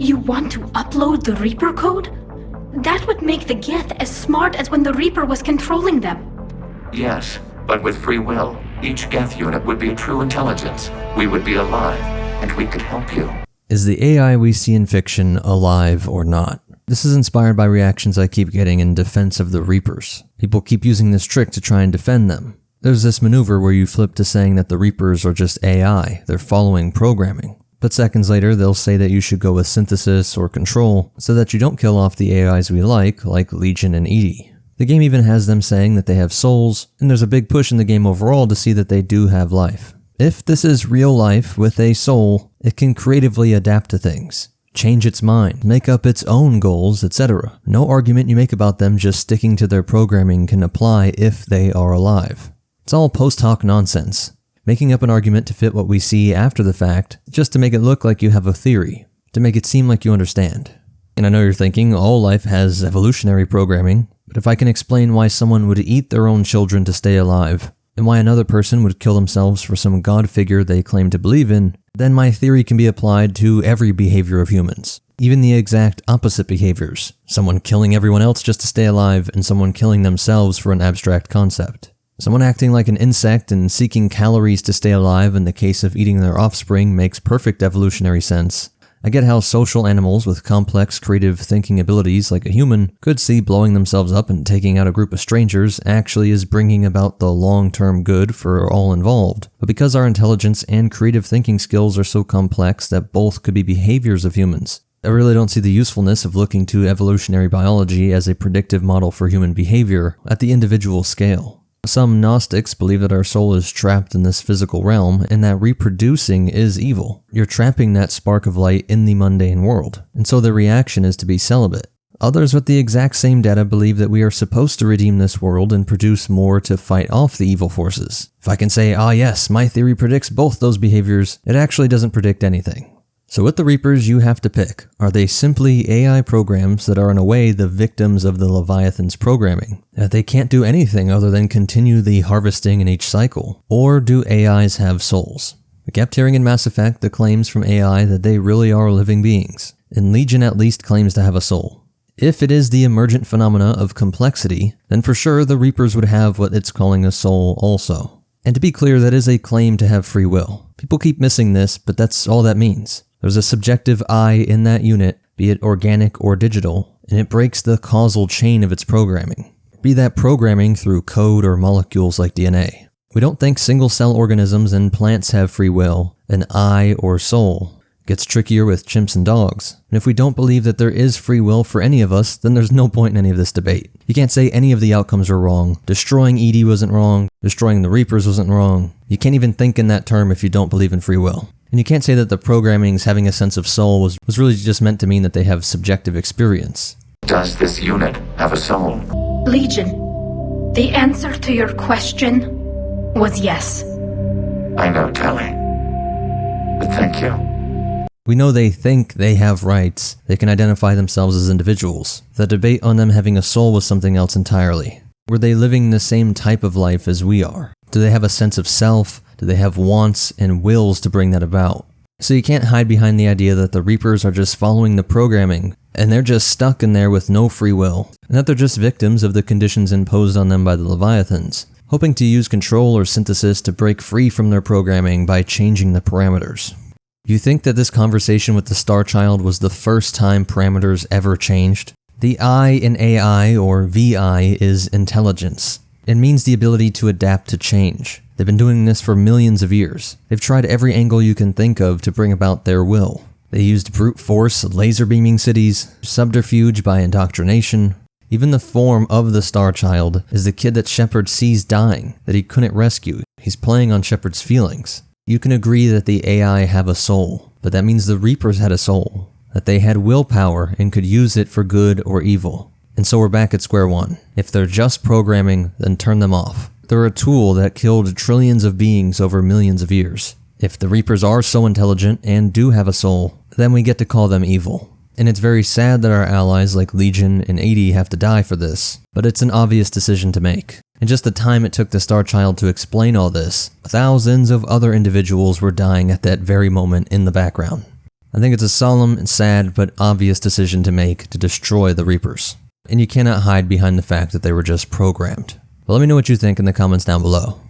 You want to upload the Reaper code? That would make the Geth as smart as when the Reaper was controlling them. Yes, but with free will, each Geth unit would be a true intelligence. We would be alive, and we could help you. Is the AI we see in fiction alive or not? This is inspired by reactions I keep getting in defense of the Reapers. People keep using this trick to try and defend them. There's this maneuver where you flip to saying that the Reapers are just AI, they're following programming. But seconds later, they'll say that you should go with synthesis or control so that you don't kill off the AIs we like Legion and Edie. The game even has them saying that they have souls, and there's a big push in the game overall to see that they do have life. If this is real life with a soul, it can creatively adapt to things, change its mind, make up its own goals, etc. No argument you make about them just sticking to their programming can apply if they are alive. It's all post hoc nonsense, making up an argument to fit what we see after the fact, just to make it look like you have a theory, to make it seem like you understand. And I know you're thinking, all life has evolutionary programming, but if I can explain why someone would eat their own children to stay alive, and why another person would kill themselves for some god figure they claim to believe in, then my theory can be applied to every behavior of humans. Even the exact opposite behaviors. Someone killing everyone else just to stay alive, and someone killing themselves for an abstract concept. Someone acting like an insect and seeking calories to stay alive in the case of eating their offspring makes perfect evolutionary sense. I get how social animals with complex creative thinking abilities like a human could see blowing themselves up and taking out a group of strangers actually is bringing about the long-term good for all involved. But because our intelligence and creative thinking skills are so complex that both could be behaviors of humans, I really don't see the usefulness of looking to evolutionary biology as a predictive model for human behavior at the individual scale. Some Gnostics believe that our soul is trapped in this physical realm and that reproducing is evil. You're trapping that spark of light in the mundane world, and so the reaction is to be celibate. Others with the exact same data believe that we are supposed to redeem this world and produce more to fight off the evil forces. If I can say, yes, my theory predicts both those behaviors, it actually doesn't predict anything. So with the Reapers, you have to pick. Are they simply AI programs that are in a way the victims of the Leviathan's programming? That they can't do anything other than continue the harvesting in each cycle? Or do AIs have souls? We kept hearing in Mass Effect the claims from AI that they really are living beings, and Legion at least claims to have a soul. If it is the emergent phenomena of complexity, then for sure the Reapers would have what it's calling a soul also. And to be clear, that is a claim to have free will. People keep missing this, but that's all that means. There's a subjective I in that unit, be it organic or digital, and it breaks the causal chain of its programming. Be that programming through code or molecules like DNA. We don't think single-cell organisms and plants have free will, an I or soul. It gets trickier with chimps and dogs. And if we don't believe that there is free will for any of us, then there's no point in any of this debate. You can't say any of the outcomes are wrong. Destroying Edie wasn't wrong. Destroying the Reapers wasn't wrong. You can't even think in that term if you don't believe in free will. And you can't say that the programming's having a sense of soul was really just meant to mean that they have subjective experience. Does this unit have a soul? Legion, the answer to your question was yes. I know, Telly. But thank you. We know they think they have rights. They can identify themselves as individuals. The debate on them having a soul was something else entirely. Were they living the same type of life as we are? Do they have a sense of self? Do they have wants and wills to bring that about? So you can't hide behind the idea that the Reapers are just following the programming, and they're just stuck in there with no free will, and that they're just victims of the conditions imposed on them by the Leviathans, hoping to use control or synthesis to break free from their programming by changing the parameters. You think that this conversation with the Star Child was the first time parameters ever changed? The I in AI, or VI, is intelligence. It means the ability to adapt to change. They've been doing this for millions of years. They've tried every angle you can think of to bring about their will. They used brute force, laser beaming cities, subterfuge by indoctrination. Even the form of the Star Child is the kid that Shepard sees dying, that he couldn't rescue. He's playing on Shepard's feelings. You can agree that the AI have a soul, but that means the Reapers had a soul, that they had willpower and could use it for good or evil. And so we're back at square one. If they're just programming, then turn them off. They're a tool that killed trillions of beings over millions of years. If the Reapers are so intelligent and do have a soul, then we get to call them evil. And it's very sad that our allies like Legion and 80 have to die for this, but it's an obvious decision to make. In just the time it took the Star Child to explain all this, thousands of other individuals were dying at that very moment in the background. I think it's a solemn and sad but obvious decision to make to destroy the Reapers. And you cannot hide behind the fact that they were just programmed. But let me know what you think in the comments down below.